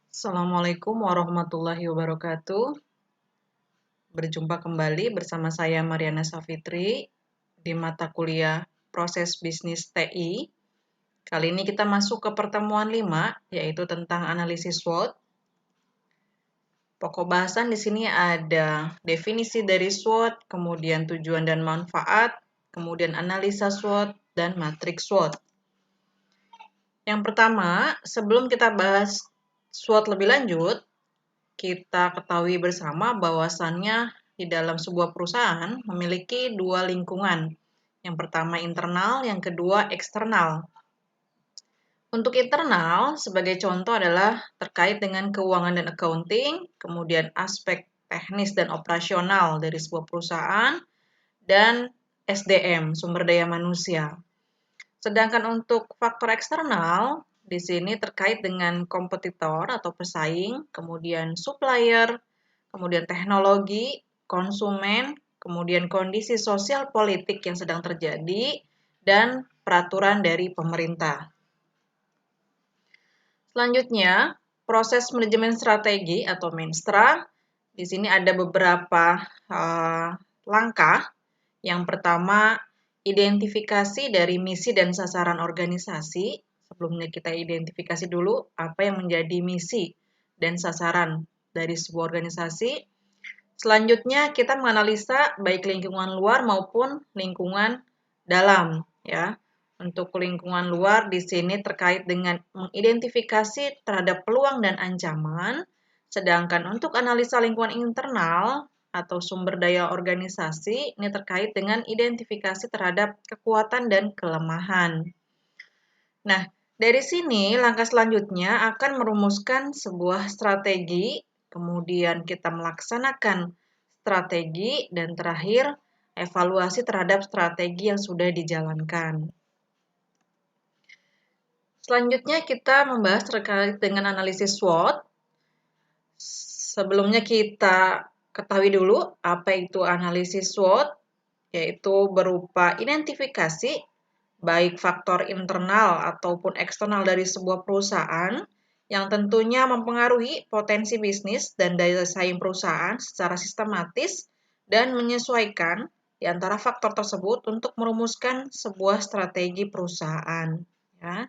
Assalamualaikum warahmatullahi wabarakatuh. Berjumpa kembali bersama saya Mariana Safitri di mata kuliah Proses Bisnis TI. Kali ini kita masuk ke pertemuan 5, yaitu tentang analisis SWOT. Pokok bahasan di sini ada definisi dari SWOT, kemudian tujuan dan manfaat, kemudian analisa SWOT, dan matriks SWOT. Yang pertama, sebelum kita bahas SWOT lebih lanjut, kita ketahui bersama bahwasannya di dalam sebuah perusahaan memiliki dua lingkungan. Yang pertama internal, yang kedua eksternal. Untuk internal, sebagai contoh adalah terkait dengan keuangan dan accounting, kemudian aspek teknis dan operasional dari sebuah perusahaan, dan SDM, sumber daya manusia. Sedangkan untuk faktor eksternal, di sini terkait dengan kompetitor atau pesaing, kemudian supplier, kemudian teknologi, konsumen, kemudian kondisi sosial politik yang sedang terjadi, dan peraturan dari pemerintah. Selanjutnya, proses manajemen strategi atau Menstra. Di sini ada beberapa langkah. Yang pertama, identifikasi dari misi dan sasaran organisasi. Sebelumnya kita identifikasi dulu apa yang menjadi misi dan sasaran dari sebuah organisasi. Selanjutnya kita menganalisa baik lingkungan luar maupun lingkungan dalam, ya. Untuk lingkungan luar di sini terkait dengan mengidentifikasi terhadap peluang dan ancaman, sedangkan untuk analisa lingkungan internal atau sumber daya organisasi ini terkait dengan identifikasi terhadap kekuatan dan kelemahan. Nah, dari sini langkah selanjutnya akan merumuskan sebuah strategi, kemudian kita melaksanakan strategi, dan terakhir evaluasi terhadap strategi yang sudah dijalankan. Selanjutnya kita membahas terkait dengan analisis SWOT. Sebelumnya kita ketahui dulu apa itu analisis SWOT, yaitu berupa identifikasi baik faktor internal ataupun eksternal dari sebuah perusahaan yang tentunya mempengaruhi potensi bisnis dan daya saing perusahaan secara sistematis dan menyesuaikan di antara faktor tersebut untuk merumuskan sebuah strategi perusahaan. Ya.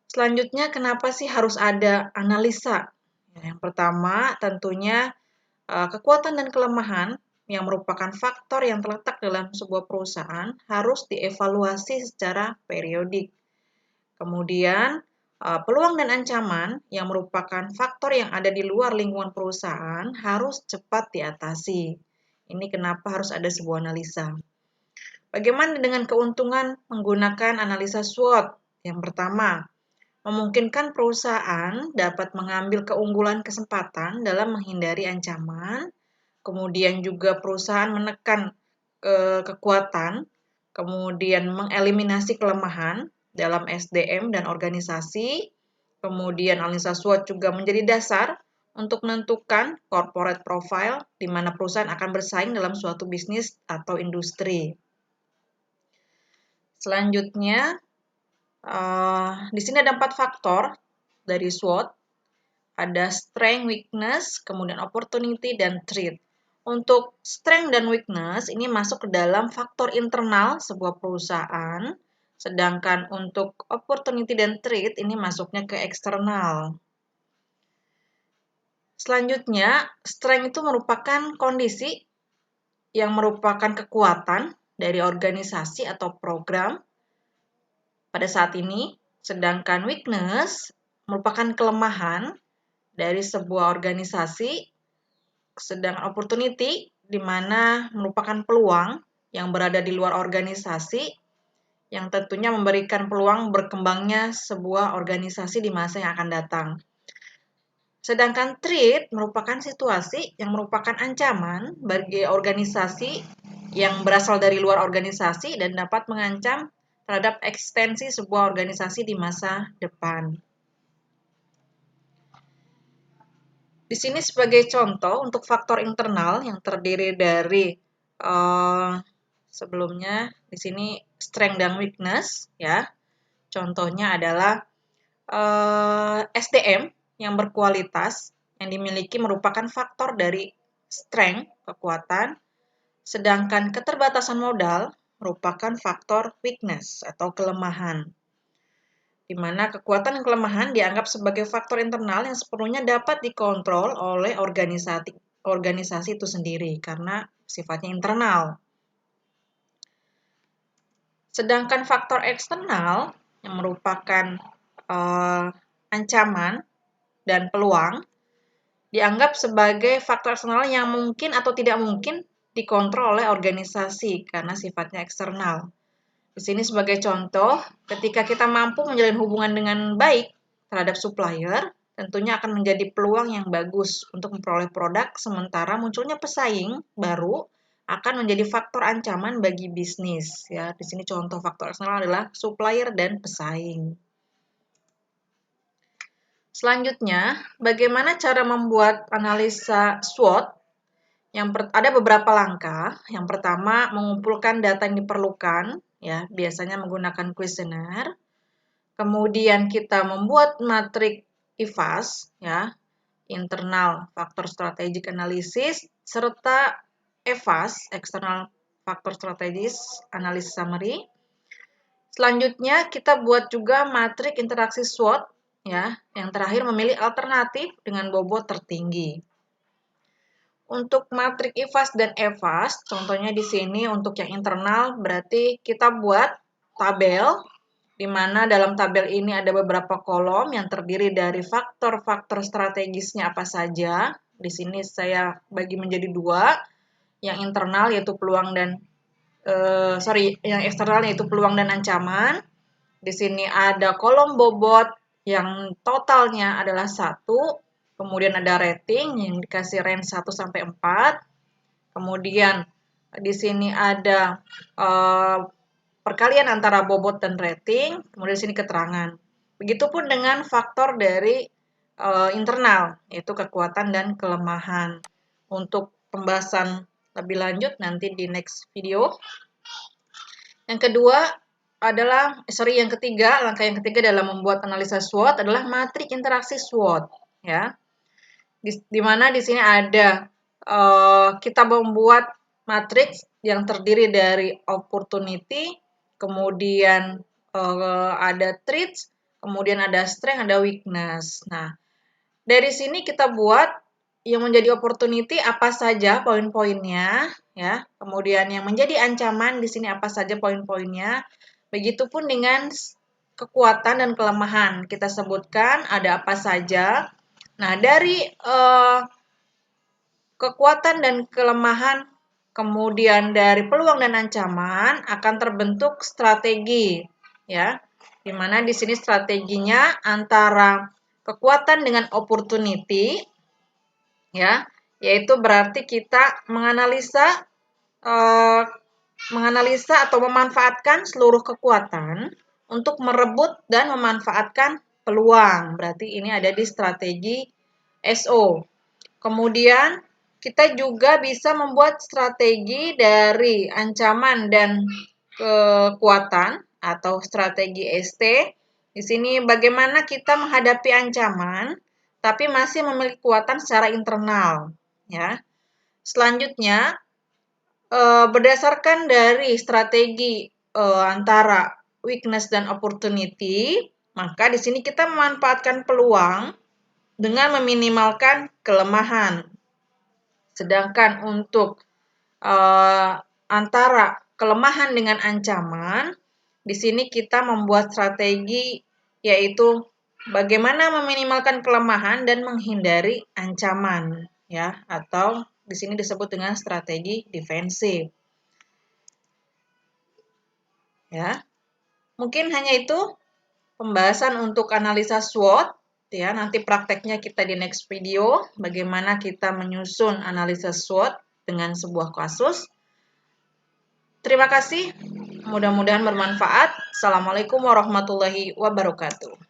Selanjutnya, kenapa sih harus ada analisa? Yang pertama, tentunya kekuatan dan kelemahan yang merupakan faktor yang terletak dalam sebuah perusahaan harus dievaluasi secara periodik. Kemudian, peluang dan ancaman yang merupakan faktor yang ada di luar lingkungan perusahaan harus cepat diatasi. Ini kenapa harus ada sebuah analisa. Bagaimana dengan keuntungan menggunakan analisa SWOT? Yang pertama, memungkinkan perusahaan dapat mengambil keunggulan kesempatan dalam menghindari ancaman, kemudian juga perusahaan menekan kekuatan, kemudian mengeliminasi kelemahan dalam SDM dan organisasi, kemudian analisa SWOT juga menjadi dasar untuk menentukan corporate profile di mana perusahaan akan bersaing dalam suatu bisnis atau industri. Selanjutnya, di sini ada 4 faktor dari SWOT. Ada strength, weakness, kemudian opportunity, dan threat. Untuk strength dan weakness ini masuk ke dalam faktor internal sebuah perusahaan, sedangkan untuk opportunity dan threat ini masuknya ke eksternal. Selanjutnya, strength itu merupakan kondisi yang merupakan kekuatan dari organisasi atau program pada saat ini, sedangkan weakness merupakan kelemahan dari sebuah organisasi, sedangkan opportunity di mana merupakan peluang yang berada di luar organisasi yang tentunya memberikan peluang berkembangnya sebuah organisasi di masa yang akan datang. Sedangkan threat merupakan situasi yang merupakan ancaman bagi organisasi yang berasal dari luar organisasi dan dapat mengancam terhadap eksistensi sebuah organisasi di masa depan. Di sini sebagai contoh untuk faktor internal yang terdiri dari sebelumnya di sini strength dan weakness, ya. Contohnya adalah SDM yang berkualitas yang dimiliki merupakan faktor dari strength, kekuatan, sedangkan keterbatasan modal merupakan faktor weakness atau kelemahan, di mana kekuatan dan kelemahan dianggap sebagai faktor internal yang sepenuhnya dapat dikontrol oleh organisasi itu sendiri karena sifatnya internal. Sedangkan faktor eksternal yang merupakan ancaman dan peluang dianggap sebagai faktor eksternal yang mungkin atau tidak mungkin dikontrol oleh organisasi karena sifatnya eksternal. Di sini sebagai contoh, ketika kita mampu menjalin hubungan dengan baik terhadap supplier, tentunya akan menjadi peluang yang bagus untuk memperoleh produk, sementara munculnya pesaing baru akan menjadi faktor ancaman bagi bisnis. Ya, di sini contoh faktor eksternal adalah supplier dan pesaing. Selanjutnya, bagaimana cara membuat analisa SWOT? Ada beberapa langkah. Yang pertama, mengumpulkan data yang diperlukan, ya, biasanya menggunakan kuesioner. Kemudian kita membuat matrik IFAS, ya, internal faktor strategic analysis, serta EFAS, external factor strategis analysis summary. Selanjutnya kita buat juga matrik interaksi SWOT, ya, yang terakhir memilih alternatif dengan bobot tertinggi. Untuk matrik IFAS dan EFAS, contohnya di sini untuk yang internal berarti kita buat tabel, di mana dalam tabel ini ada beberapa kolom yang terdiri dari faktor-faktor strategisnya apa saja. Di sini saya bagi menjadi dua, yang internal yaitu peluang dan yang eksternal yaitu peluang dan ancaman. Di sini ada kolom bobot yang totalnya adalah 1, kemudian ada rating yang dikasih range 1 sampai 4. Kemudian di sini ada perkalian antara bobot dan rating, kemudian di sini keterangan. Begitupun dengan faktor dari internal, yaitu kekuatan dan kelemahan. Untuk pembahasan lebih lanjut nanti di next video. Langkah yang ketiga dalam membuat analisa SWOT adalah matrik interaksi SWOT, ya. Di mana di sini ada kita membuat matriks yang terdiri dari opportunity, kemudian ada threats, kemudian ada strength, ada weakness. Nah, dari sini kita buat yang menjadi opportunity apa saja poin-poinnya, ya. Kemudian yang menjadi ancaman di sini apa saja poin-poinnya. Begitupun dengan kekuatan dan kelemahan. Kita sebutkan ada apa saja. Nah, dari kekuatan dan kelemahan, kemudian dari peluang dan ancaman akan terbentuk strategi, ya. Di mana di sini strateginya antara kekuatan dengan opportunity, ya, yaitu berarti kita menganalisa atau memanfaatkan seluruh kekuatan untuk merebut dan memanfaatkan peluang. Berarti ini ada di strategi SO. Kemudian kita juga bisa membuat strategi dari ancaman dan kekuatan atau strategi ST. Di sini bagaimana kita menghadapi ancaman tapi masih memiliki kekuatan secara internal, ya. Selanjutnya berdasarkan dari strategi antara weakness dan opportunity, maka di sini kita memanfaatkan peluang dengan meminimalkan kelemahan. Sedangkan untuk antara kelemahan dengan ancaman, di sini kita membuat strategi yaitu bagaimana meminimalkan kelemahan dan menghindari ancaman, ya, atau di sini disebut dengan strategi defensif. Ya. Mungkin hanya itu pembahasan untuk analisa SWOT, ya. Nanti prakteknya kita di next video bagaimana kita menyusun analisa SWOT dengan sebuah kasus. Terima kasih. Mudah-mudahan bermanfaat. Assalamualaikum warahmatullahi wabarakatuh.